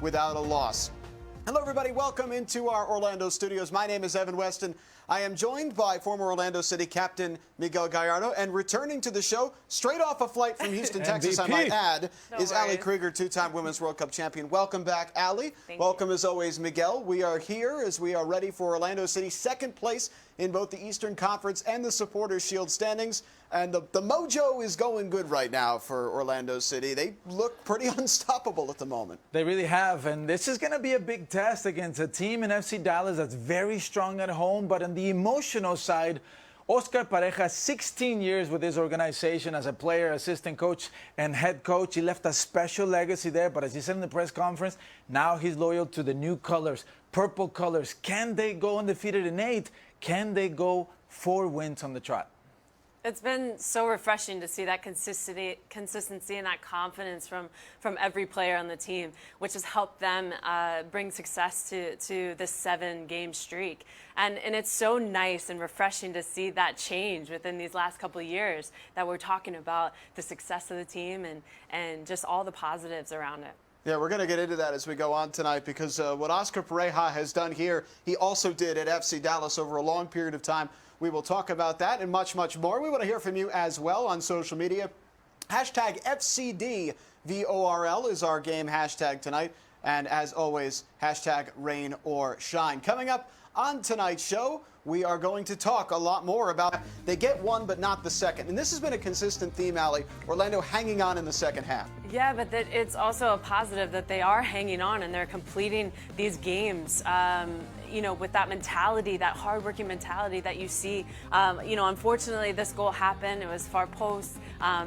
without a loss. Hello, everybody. Welcome into our Orlando studios. My name is Evan Weston. I am joined by former Orlando City captain Miguel Gallardo, and returning to the show, straight off a flight from Houston, Texas, I might add, is Ali Krieger, two-time Women's World Cup champion. Welcome back, Ali. Welcome, as always, Miguel. We are here as we are ready for Orlando City's second place in both the Eastern Conference and the Supporters' Shield standings. And the mojo is going good right now for Orlando City. They look pretty unstoppable at the moment. They really have, and this is going to be a big test against a team in FC Dallas that's very strong at home. But on the emotional side, Oscar Pareja, 16 years with his organization as a player, assistant coach, and head coach. He left a special legacy there, but as he said in the press conference, now he's loyal to the new colors, purple colors. Can they go undefeated in 8? Can they go 4 wins on the trot? It's been so refreshing to see that consistency and that confidence from every player on the team, which has helped them bring success to this 7-game streak. And it's so nice and refreshing to see that change within these last couple of years, that we're talking about the success of the team and just all the positives around it. Yeah, we're going to get into that as we go on tonight, because what Oscar Pareja has done here, he also did at FC Dallas over a long period of time. We will talk about that and much, much more. We want to hear from you as well on social media. Hashtag FCDVORL is our game hashtag tonight. And as always, hashtag rain or shine. Coming up on tonight's show, we are going to talk a lot more about they get one but not the second. And this has been a consistent theme, Ali. Orlando hanging on in the second half. Yeah, but it's also a positive that they are hanging on and they're completing these games, with that mentality, that hardworking mentality that you see. Unfortunately, this goal happened. It was far post,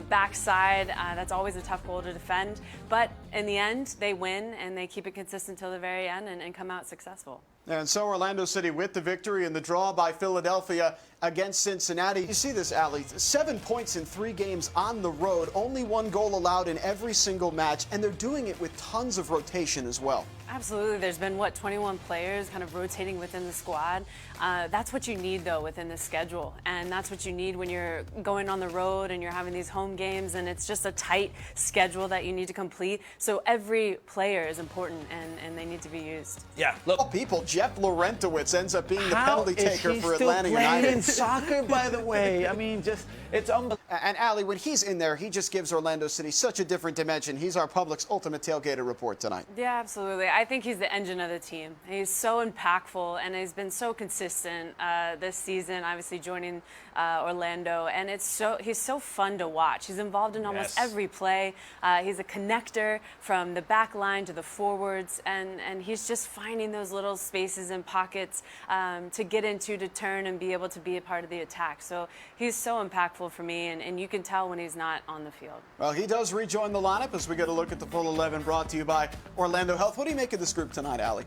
backside. That's always a tough goal to defend. But in the end, they win and they keep it consistent till the very end and come out successful. And so Orlando City with the victory and the draw by Philadelphia against Cincinnati. You see this, Ali, 7 points in 3 games on the road, only 1 goal allowed in every single match, and they're doing it with tons of rotation as well. Absolutely. There's been, 21 players kind of rotating within the squad. That's what you need, though, within the schedule. And that's what you need when you're going on the road and you're having these home games, and it's just a tight schedule that you need to complete. So every player is important, and they need to be used. Yeah, look. People, Jeff Laurentowicz ends up being the penalty taker for Atlanta United. Soccer, by the way. I mean, it's unbelievable. And Ali, when he's in there, he just gives Orlando City such a different dimension. He's our Public's ultimate tailgater report tonight. Yeah, absolutely. I think he's the engine of the team. He's so impactful, and he's been so consistent this season, obviously joining Orlando. And he's so fun to watch. He's involved in almost every play. He's a connector from the back line to the forwards, and he's just finding those little spaces and pockets to get into, to turn and be able to be a part of the attack. So he's so impactful for me, and you can tell when he's not on the field. Well, he does rejoin the lineup as we get a look at the full 11 brought to you by Orlando Health. What do you make of this group tonight, Ali?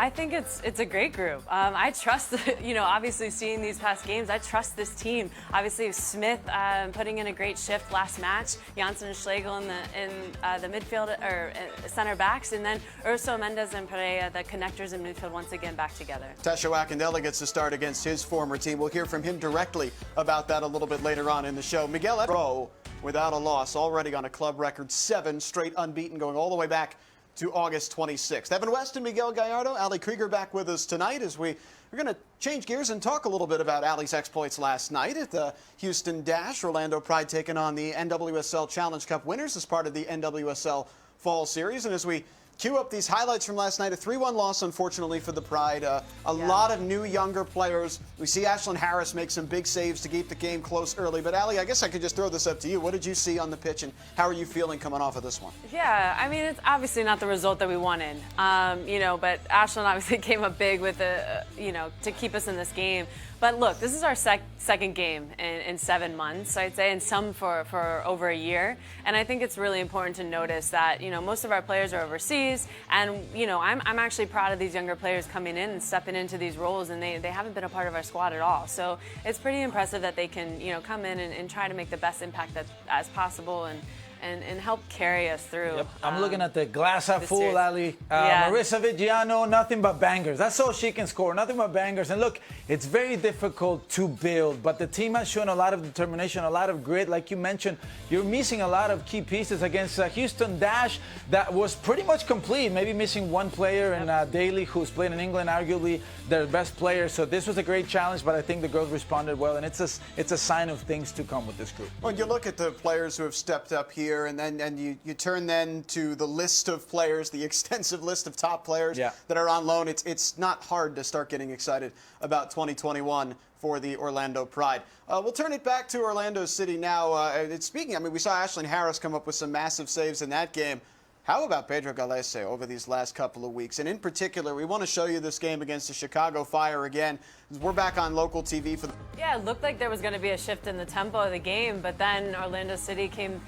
I think it's a great group. I trust, obviously seeing these past games, I trust this team. Obviously Smith putting in a great shift last match, Janssen and Schlegel in the midfield or center backs, and then Urso, Mendes, and Pereira, the connectors in midfield, once again back together. Tesho Akindele gets to start against his former team. We'll hear from him directly about that a little bit later on in the show. Miguel Pro without a loss, already on a club record 7 straight unbeaten, going all the way back to August 26th. Evan Weston, Miguel Gallardo, Ali Krieger back with us tonight as we're going to change gears and talk a little bit about Ali's exploits last night at the Houston Dash. Orlando Pride taking on the NWSL Challenge Cup winners as part of the NWSL Fall Series. And as we cue up these highlights from last night, a 3-1 loss, unfortunately, for the Pride. A lot of new, younger players. We see Ashlyn Harris make some big saves to keep the game close early. But, Ali, I guess I could just throw this up to you. What did you see on the pitch, and how are you feeling coming off of this one? Yeah, I mean, it's obviously not the result that we wanted, but Ashlyn obviously came up big with to keep us in this game. But look, this is our second game in 7 months, I'd say, and some for over a year. And I think it's really important to notice that, most of our players are overseas. And, I'm actually proud of these younger players coming in and stepping into these roles, and they haven't been a part of our squad at all. So it's pretty impressive that they can, come in and try to make the best impact as possible. And and help carry us through. Yep. I'm looking at the glass half full, series. Ali. Yeah. Marissa Vigiano, nothing but bangers. That's all she can score, nothing but bangers. And look, it's very difficult to build, but the team has shown a lot of determination, a lot of grit. Like you mentioned, you're missing a lot of key pieces against Houston Dash that was pretty much complete, maybe missing one player in Daly, who's played in England, arguably their best player. So this was a great challenge, but I think the girls responded well, and it's a sign of things to come with this group. When you look at the players who have stepped up here, and you turn then to the list of players, the extensive list of top players that are on loan, it's not hard to start getting excited about 2021 for the Orlando Pride. We'll turn it back to Orlando City now. Speaking, I mean, we saw Ashlyn Harris come up with some massive saves in that game. How about Pedro Galese over these last couple of weeks? And in particular, we want to show you this game against the Chicago Fire again. We're back on local TV for the... Yeah, it looked like there was going to be a shift in the tempo of the game, but then Orlando City came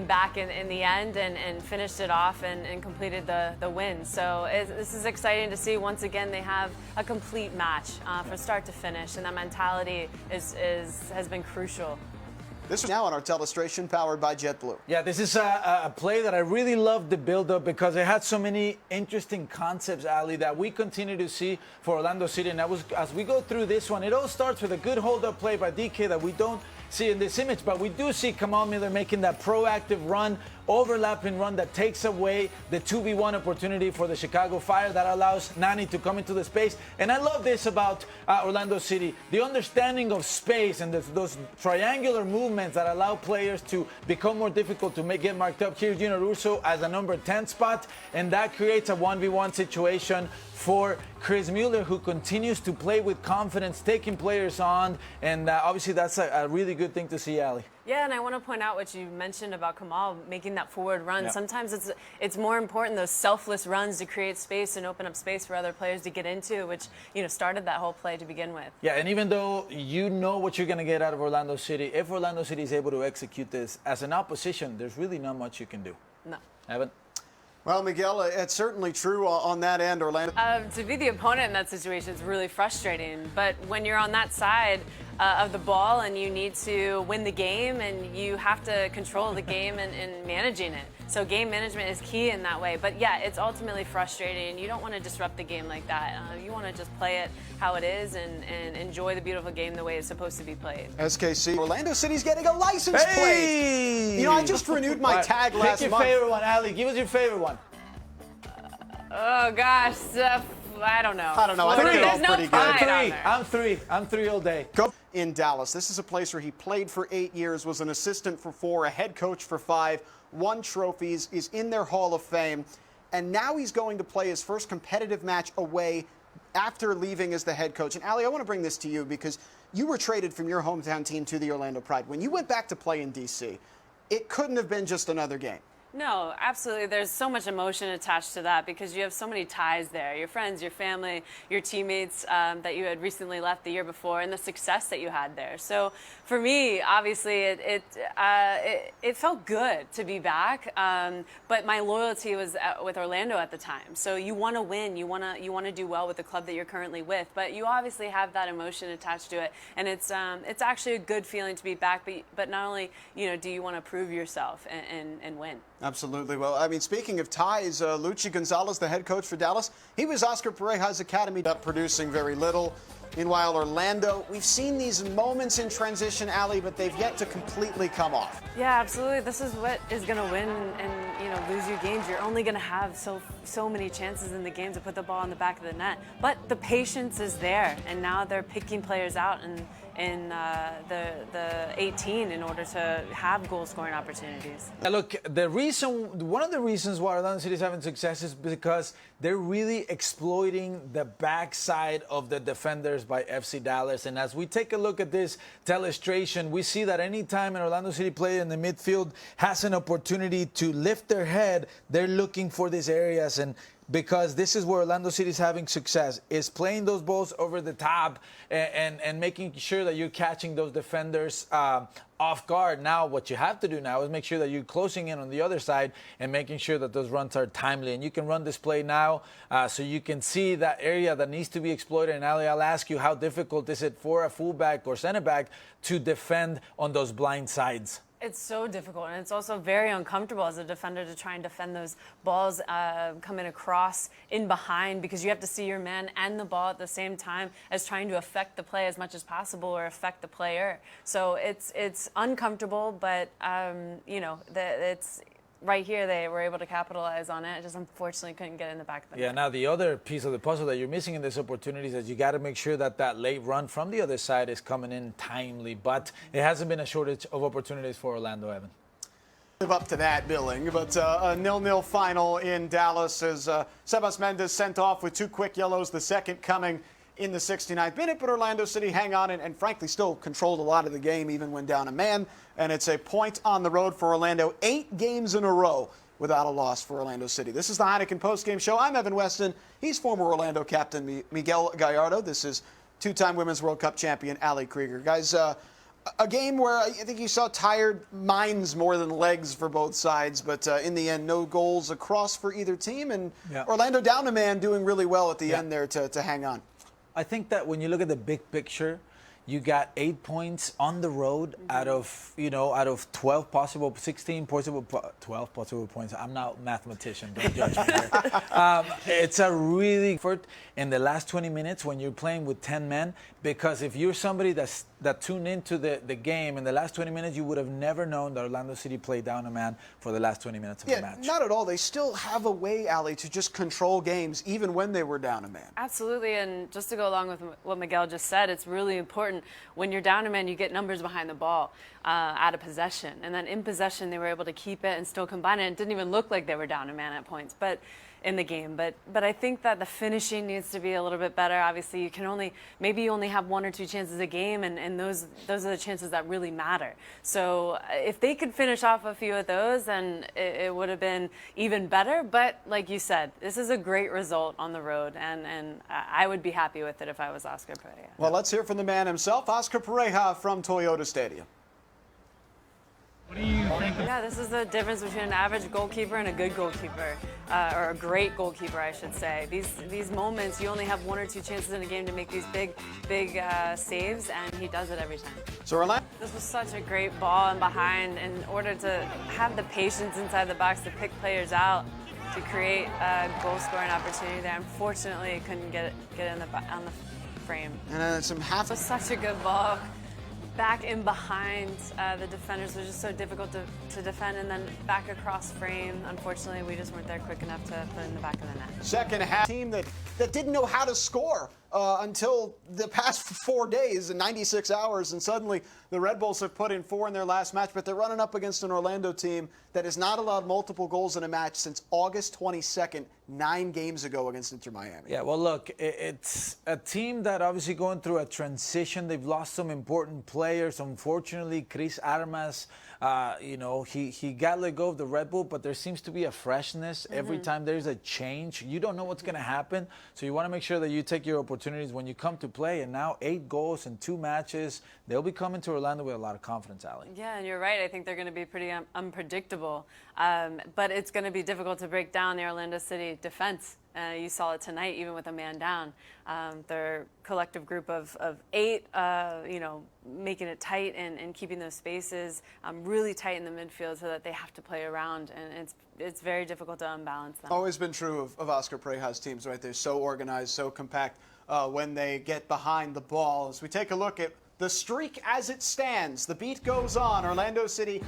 back in the end and finished it off and completed the win. So this is exciting to see. Once again, they have a complete match from start to finish, and that mentality has been crucial. This is now on our telestration, powered by JetBlue. Yeah, this is a play that I really love the build-up because it had so many interesting concepts, Ali, that we continue to see for Orlando City. And as we go through this one, it all starts with a good hold-up play by DK that we don't see in this image, but we do see Kamal Miller making that proactive run, overlapping run that takes away the 2v1 opportunity for the Chicago Fire that allows Nani to come into the space. And I love this about Orlando City, the understanding of space and those triangular movements that allow players to become more difficult to get marked up. Here's Gino Russo as a number 10 spot, and that creates a 1v1 situation for Chris Mueller, who continues to play with confidence, taking players on, and obviously that's a really good thing to see, Ali. Yeah, and I want to point out what you mentioned about Kamal making that forward run. Yeah. Sometimes it's more important, those selfless runs, to create space and open up space for other players to get into, which started that whole play to begin with. Yeah, and even though you know what you're going to get out of Orlando City, if Orlando City is able to execute this as an opposition, there's really not much you can do. No. Evan? Well, Miguel, it's certainly true on that end, Orlando. To be the opponent in that situation is really frustrating. But when you're on that side of the ball and you need to win the game and you have to control the game and managing it. So game management is key in that way. But yeah, it's ultimately frustrating. You don't want to disrupt the game like that. You want to just play it how it is and enjoy the beautiful game the way it's supposed to be played. SKC, Orlando City's getting a license plate. I just renewed my tag last month. Pick your favorite one, Ali. Give us your favorite one. Oh gosh, I don't know. I think they're all pretty good. I'm three all day. Go in Dallas. This is a place where he played for 8 years, was an assistant for 4, a head coach for 5, won trophies, is in their Hall of Fame, and now he's going to play his first competitive match away after leaving as the head coach. And Ali, I want to bring this to you because you were traded from your hometown team to the Orlando Pride. When you went back to play in D.C., it couldn't have been just another game. No, absolutely. There's so much emotion attached to that because you have so many ties there. Your friends, your family, your teammates that you had recently left the year before, and the success that you had there. So for me, obviously, it felt good to be back. But my loyalty was with Orlando at the time. So you want to win. You want to do well with the club that you're currently with. But you obviously have that emotion attached to it, and it's actually a good feeling to be back. But not only do you want to prove yourself and win. Absolutely. Well, I mean, speaking of ties, Luchi Gonzalez, the head coach for Dallas, he was Oscar Pareja's academy, up producing very little. Meanwhile, Orlando, we've seen these moments in transition, Ali, but they've yet to completely come off. Yeah, absolutely. This is what is going to win and lose you games. You're only going to have so many chances in the game to put the ball in the back of the net. But the patience is there, and now they're picking players out in the 18 in order to have goal-scoring opportunities. Look, one of the reasons why Orlando City is having success is because they're really exploiting the backside of the defenders by FC Dallas. And as we take a look at this telestration, we see that any time an Orlando City player in the midfield has an opportunity to lift their head, they're looking for these areas. And because this is where Orlando City is having success, is playing those balls over the top and making sure that you're catching those defenders off guard. Now, what you have to do now is make sure that you're closing in on the other side and making sure that those runs are timely. And you can run this play now so you can see that area that needs to be exploited. And Ali, I'll ask you, how difficult is it for a fullback or center back to defend on those blind sides? It's so difficult, and it's also very uncomfortable as a defender to try and defend those balls coming across in behind, because you have to see your man and the ball at the same time as trying to affect the play as much as possible or affect the player. So it's uncomfortable, but it's right here they were able to capitalize on it. Just unfortunately couldn't get in the back of the net. Yeah, now the other piece of the puzzle that you're missing in this opportunity is that you got to make sure that that late run from the other side is coming in timely. But it hasn't been a shortage of opportunities for Orlando, Evan. Live up to that billing, but a 0-0 final in Dallas as Sebas Mendes sent off with 2 quick yellows, the second coming in the 69th minute, but Orlando City hang on and frankly still controlled a lot of the game even when down a man, and it's a point on the road for Orlando. 8 games in a row without a loss for Orlando City. This is the Heineken postgame show. I'm Evan Weston. He's former Orlando captain Miguel Gallardo. This is 2-time Women's World Cup champion Ali Krieger. Guys, a game where I think you saw tired minds more than legs for both sides, but in the end, no goals across for either team, and Orlando down a man doing really well at the end there to hang on. I think that when you look at the big picture, you got 8 points on the road out of 12 possible, 12 possible points. I'm not a mathematician, don't judge me here. It's a really effort in the last 20 minutes when you're playing with 10 men, because if you're somebody that tuned into the game in the last 20 minutes, you would have never known that Orlando City played down a man for the last 20 minutes of the match. Not at all. They still have a way, Ali, to just control games even when they were down a man. Absolutely, and just to go along with what Miguel just said, it's really important when you're down a man, you get numbers behind the ball out of possession, and then in possession they were able to keep it and still combine it. It didn't even look like they were down a man at points, but in the game. But I think that the finishing needs to be a little bit better. Obviously, you only have 1 or 2 chances a game, and those are the chances that really matter. So if they could finish off a few of those, then it would have been even better. But like you said, this is a great result on the road, and I would be happy with it if I was Oscar Pareja. Well, let's hear from the man himself, Oscar Pareja from Toyota Stadium. What do you think? Yeah, this is the difference between an average goalkeeper and a good goalkeeper, or a great goalkeeper, I should say. These moments, you only have 1 or 2 chances in a game to make these big saves, and he does it every time. So Orlando. This was such a great ball and behind in order to have the patience inside the box to pick players out to create a goal-scoring opportunity there. Unfortunately, it couldn't get on the frame. And then some half. It was such a good ball. Back in behind, the defenders were just so difficult to defend, and then back across frame. Unfortunately, we just weren't there quick enough to put in the back of the net. Second half team that didn't know how to score until the past 4 days and 96 hours, and suddenly the Red Bulls have put in 4 in their last match, but they're running up against an Orlando team that has not allowed multiple goals in a match since August 22nd, 9 games ago against Inter Miami. Yeah, well, look, it's a team that obviously going through a transition. They've lost some important players. Unfortunately, Chris Armas, he got let go of the Red Bull, but there seems to be a freshness every time there's a change. You don't know what's going to happen, so you want to make sure that you take your opportunities when you come to play. And now 8 goals in 2 matches. They'll be coming to Orlando with a lot of confidence, Ali. Yeah, and you're right. I think they're going to be pretty unpredictable, but it's going to be difficult to break down the Orlando City defense. You saw it tonight, even with a man down. Their collective group of 8, making it tight and keeping those spaces really tight in the midfield so that they have to play around, and it's very difficult to unbalance them. Always been true of Oscar Pareja's teams, right? They're so organized, so compact when they get behind the ball. As we take a look at the streak as it stands, the beat goes on. Orlando City